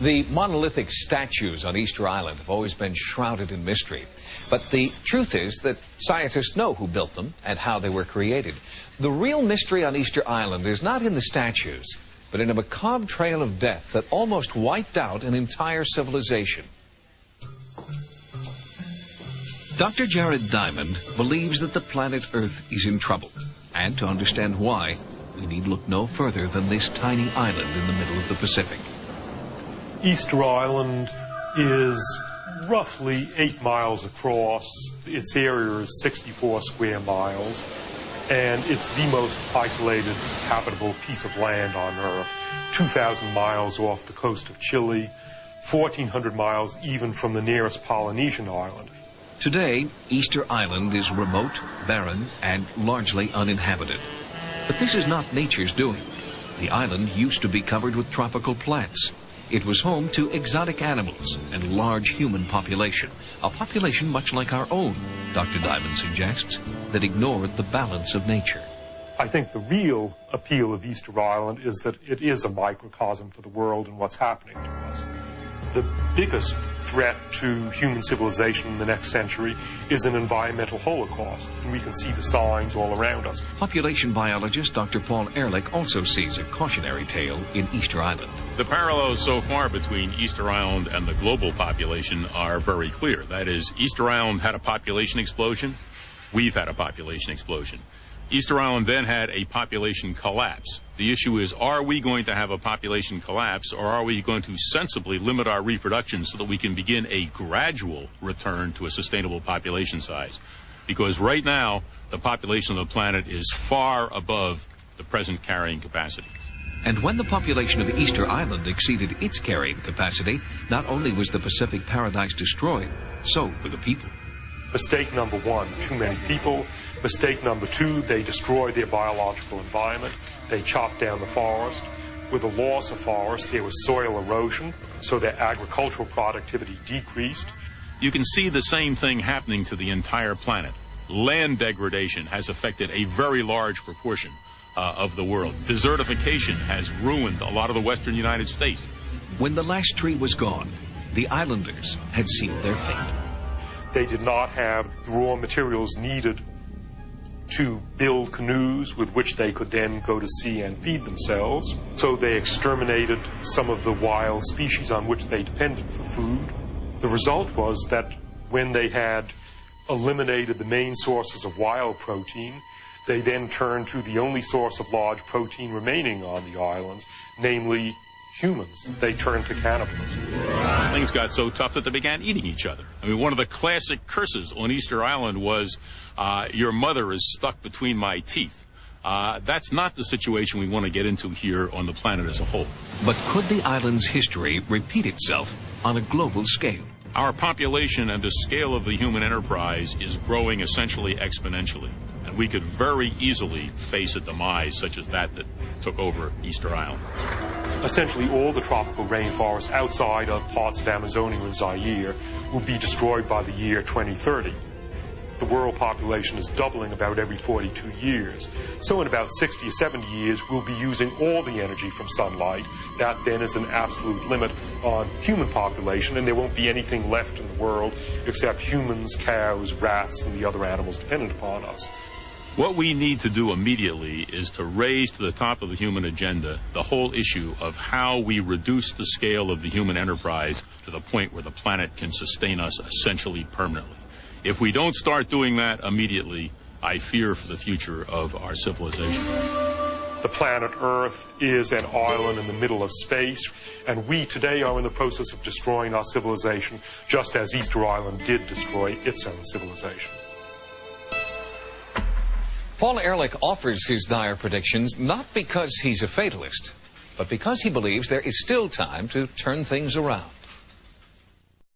The monolithic statues on Easter Island have always been shrouded in mystery. But the truth is that scientists know who built them and how they were created. The real mystery on Easter Island is not in the statues, but in a macabre trail of death that almost wiped out an entire civilization. Dr. Jared Diamond believes that the planet Earth is in trouble. And to understand why, we need look no further than this tiny island in the middle of the Pacific. Easter Island is roughly 8 miles across. Its area is 64 square miles, and it's the most isolated habitable piece of land on Earth. 2,000 miles off the coast of Chile, 1,400 miles even from the nearest Polynesian island. Today, Easter Island is remote, barren, and largely uninhabited. But this is not nature's doing. The island used to be covered with tropical plants. It was home to exotic animals and large human population, a population much like our own, Dr. Diamond suggests, that ignored the balance of nature. I think the real appeal of Easter Island is that it is a microcosm for the world and what's happening to us. The biggest threat to human civilization in the next century is an environmental holocaust, and we can see the signs all around us. Population biologist Dr. Paul Ehrlich also sees a cautionary tale in Easter Island. The parallels so far between Easter Island and the global population are very clear. That is, Easter Island had a population explosion. We've had a population explosion. Easter Island then had a population collapse. The issue is, are we going to have a population collapse, or are we going to sensibly limit our reproduction so that we can begin a gradual return to a sustainable population size? Because right now, the population of the planet is far above the present carrying capacity. And when the population of Easter Island exceeded its carrying capacity, not only was the Pacific paradise destroyed, so were the people. Mistake number one, too many people. Mistake number two, they destroyed their biological environment. They chopped down the forest. With the loss of forest, there was soil erosion, so their agricultural productivity decreased. You can see the same thing happening to the entire planet. Land degradation has affected a very large proportion of the world. Desertification has ruined a lot of the western United States. When the last tree was gone, the islanders had sealed their fate. They did not have the raw materials needed to build canoes with which they could then go to sea and feed themselves. So they exterminated some of the wild species on which they depended for food. The result was that when they had eliminated the main sources of wild protein, they then turned to the only source of large protein remaining on the islands, namely humans. They turned to cannibalism. Things got so tough that they began eating each other. I mean, one of the classic curses on Easter Island was, your mother is stuck between my teeth. That's not the situation we want to get into here on the planet as a whole. But could the island's history repeat itself on a global scale? Our population and the scale of the human enterprise is growing essentially exponentially. And we could very easily face a demise such as that took over Easter Island. Essentially all the tropical rainforests outside of parts of Amazonia and Zaire will be destroyed by the year 2030. The world population is doubling about every 42 years. So in about 60 or 70 years, we'll be using all the energy from sunlight. That then is an absolute limit on human population, and there won't be anything left in the world except humans, cows, rats, and the other animals dependent upon us. What we need to do immediately is to raise to the top of the human agenda the whole issue of how we reduce the scale of the human enterprise to the point where the planet can sustain us essentially permanently. If we don't start doing that immediately, I fear for the future of our civilization. The planet Earth is an island in the middle of space, and we today are in the process of destroying our civilization, just as Easter Island did destroy its own civilization. Paul Ehrlich offers his dire predictions not because he's a fatalist, but because he believes there is still time to turn things around.